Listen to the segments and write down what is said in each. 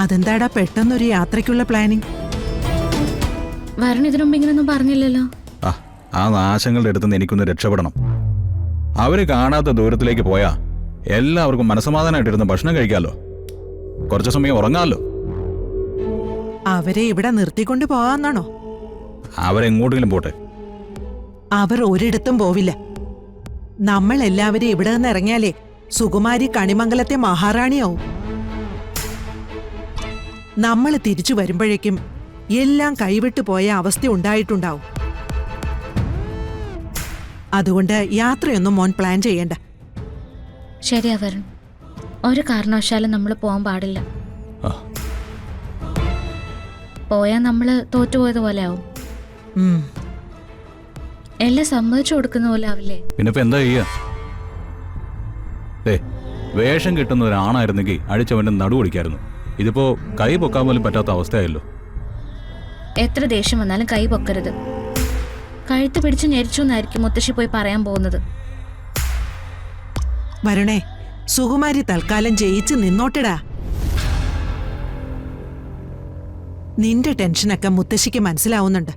അതെന്താടാ പെട്ടെന്നൊരു യാത്രയ്ക്കുള്ള പ്ലാനിങ്? വരൺ ഇതിനു മുമ്പ് ഇങ്ങനൊന്നും പറഞ്ഞില്ലല്ലോ. ആ നാശങ്ങളുടെ അടുത്തുനിന്ന് എനിക്കൊന്ന് രക്ഷപ്പെടണം. അവര് കാണാത്ത ദൂരത്തിലേക്ക് പോയാ എല്ലാവർക്കും മനസ്സമാധാനമായിട്ടിരുന്ന് ഭക്ഷണം കഴിക്കാമല്ലോ, കുറച്ചു സമയം ഉറങ്ങാമല്ലോ. അവരെ ഇവിടെ നിർത്തിക്കൊണ്ട് പോകാന്നാണോ? അവരെങ്ങോട്ടെങ്കിലും പോട്ടെ. അവർ ഒരിടത്തും പോവില്ല. നമ്മൾ എല്ലാവരും ഇവിടെ നിന്ന് ഇറങ്ങിയാലേ സുകുമാരി കണിമംഗലത്തെ മഹാറാണിയാവും. നമ്മൾ തിരിച്ചു വരുമ്പോഴേക്കും എല്ലാം കൈവിട്ടു പോയ അവസ്ഥ ഉണ്ടായിട്ടുണ്ടാവും. അതുകൊണ്ട് യാത്രയൊന്നും മോൻ പ്ലാൻ ചെയ്യണ്ട. ശരിയാ വരൺ, ഒരു കാരണവശാലും നമ്മൾ പോകാൻ പാടില്ല. പോയാ നമ്മള് തോറ്റുപോയതുപോലെ ആവും. എല്ലാം സമ്മതിച്ചു കൊടുക്കുന്ന പോലെ ആവില്ലേ? പിന്നിപ്പോ എന്താ ചെയ്യാ? വേഷം കിട്ടുന്ന ഒരാണായിരുന്നെങ്കിൽ അടിച്ചവന്റെ നടുവൊടിക്കായിരുന്നു. ഇതിപ്പോ കൈ പൊക്കാൻ പോലും പറ്റാത്ത അവസ്ഥയായല്ലോ. എത്ര ദേഷ്യം വന്നാലും കൈ പൊക്കരുത്. കഴുത്ത് പിടിച്ച് ഞെരിച്ചു എന്നായിരിക്കും മുത്തശ്ശി പോയി പറയാൻ പോകുന്നത്. വരണേ, സുകുമാരി തൽക്കാലം ജയിച്ച് നിന്നോട്ടെടാ. നിന്റെ ടെൻഷനൊക്കെ മുത്തശ്ശിക്ക് മനസ്സിലാവുന്നുണ്ട്.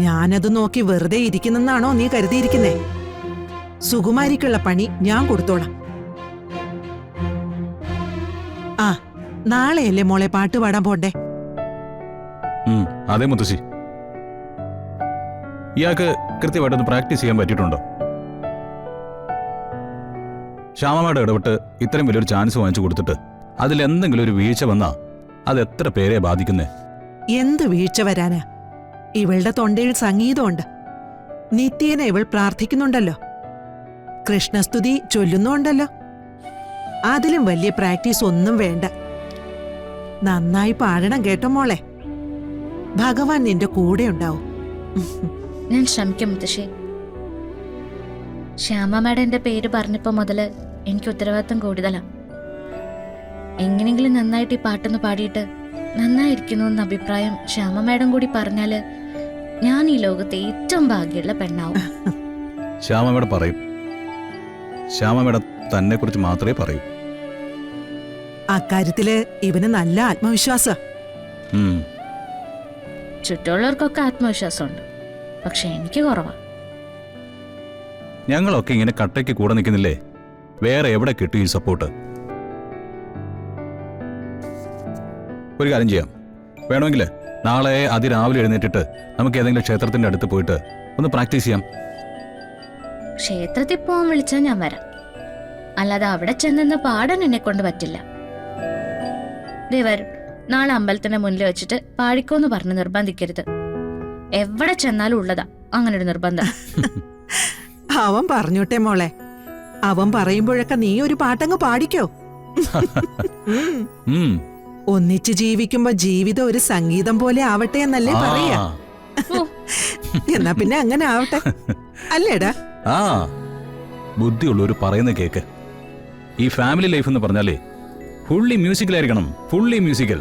ഞാനത് നോക്കി വെറുതെ ഇരിക്കുന്നെന്നാണോ നീ കരുതിയിരിക്കുന്നേ? സുകുമാരിക്കുള്ള പണി ഞാൻ കൊടുത്തോളാം. ആ, നാളെയല്ലേ മോളെ പാട്ട് പാടാൻ പോണ്ടേ? അതെ മുത്തശ്ശി. ഇയാൾക്ക് കൃത്യമായിട്ടൊന്ന് പ്രാക്ടീസ് ചെയ്യാൻ പറ്റിയിട്ടുണ്ടോ? ശ്യാമമ്മയുടെ ഇടപെട്ട് ഇത്രയും വലിയൊരു ചാൻസ് വാങ്ങിച്ചു കൊടുത്തിട്ട് അതിലെന്തെങ്കിലും ഒരു വീഴ്ച വന്നാ അത് എത്ര പേരെ ബാധിക്കുന്നേ? എന്ത് വീഴ്ച വരാനാ? ഇവളുടെ തൊണ്ടയിൽ സംഗീതമുണ്ട്. നിത്യേന ഇവൾ പ്രാർത്ഥിക്കുന്നുണ്ടല്ലോ, കൃഷ്ണസ്തുതി ചൊല്ലുന്നുണ്ടല്ലോ. അതിലും വലിയ പ്രാക്ടീസ് ഒന്നും വേണ്ട. നന്നായി പാടണം കേട്ടോ മോളെ. ഭഗവാൻ നിന്റെ കൂടെ ഉണ്ടാവും. ഞാൻ ശ്രമിക്കും മുത്തശ്ശി. ശ്യാമ മാഡന്റെ പേര് പറഞ്ഞപ്പോ മുതല് എനിക്ക് ഉത്തരവാദിത്തം കൂടുതലാ. എങ്ങനെങ്കിലും നന്നായിട്ട് ഈ പാട്ടൊന്ന് പാടിയിട്ട് നന്നായിരിക്കുന്നു എന്ന അഭിപ്രായം ശ്യാമ മാഡം കൂടി പറഞ്ഞാല് ഞാൻ ഈ ലോകത്തെ ഏറ്റവും ഭാഗ്യമുള്ള പെണ്ണാവും. ശ്യാമ മാഡം പറയും. ശ്യാമ മാഡം തന്നെ കുറിച്ച് മാത്രമേ പറയൂ. അക്കാര്യത്തില് ഇവന് നല്ല ആത്മവിശ്വാസ. ചുറ്റുമുള്ളവർക്കൊക്കെ ആത്മവിശ്വാസമുണ്ട്, പക്ഷെ എനിക്ക് കുറവാ. ഞങ്ങളൊക്കെ ഇങ്ങനെ കട്ടയ്ക്ക് കൂടെ നിൽക്കുന്നില്ലേ? വേറെ എവിടെ കിട്ടും ഈ സപ്പോർട്ട്? ഒരു കാര്യം ചെയ്യാം, വേണമെങ്കിൽ നാളെ അതിരാവിലെ എഴുന്നേറ്റിട്ട് നമുക്ക് ഏതെങ്കിലും ക്ഷേത്രത്തിന്റെ അടുത്ത് പോയിട്ട് ഒന്ന് പ്രാക്ടീസ് ചെയ്യാം. ക്ഷേത്രത്തിൽ പോകാൻ വിളിച്ചാൽ ഞാൻ വരാം, അല്ലാതെ അവിടെ ചെന്ന് പാടാൻ എന്നെ കൊണ്ട് പറ്റില്ല. വരും, നാളെ അമ്പലത്തിന്റെ മുന്നിൽ വെച്ചിട്ട് പാടിക്കോന്ന് പറഞ്ഞ് നിർബന്ധിക്കരുത്. എവിടെ ചെന്നാലും ഉള്ളതാ അങ്ങനൊരു നിർബന്ധം. അവൻ പറഞ്ഞോട്ടെ മോളെ, അവൻ പറയുമ്പോഴൊക്കെ നീ ഒരു പാട്ടങ്ങ് പാടിക്കോ. ഒന്നിച്ച് ജീവിക്കുമ്പോ ജീവിതം ഒരു സംഗീതം പോലെ ആവട്ടെ എന്നല്ലേ പറയാ? എന്നാ പിന്നെ അങ്ങനെ ആവട്ടെ അല്ലേടാ? ബുദ്ധിയുള്ളവര് പറയുന്ന കേക്ക്. ഈ ഫാമിലി ലൈഫ് എന്ന് പറഞ്ഞാലേ ഫുള്ളി മ്യൂസിക്കലായിരിക്കണം. Fully musical.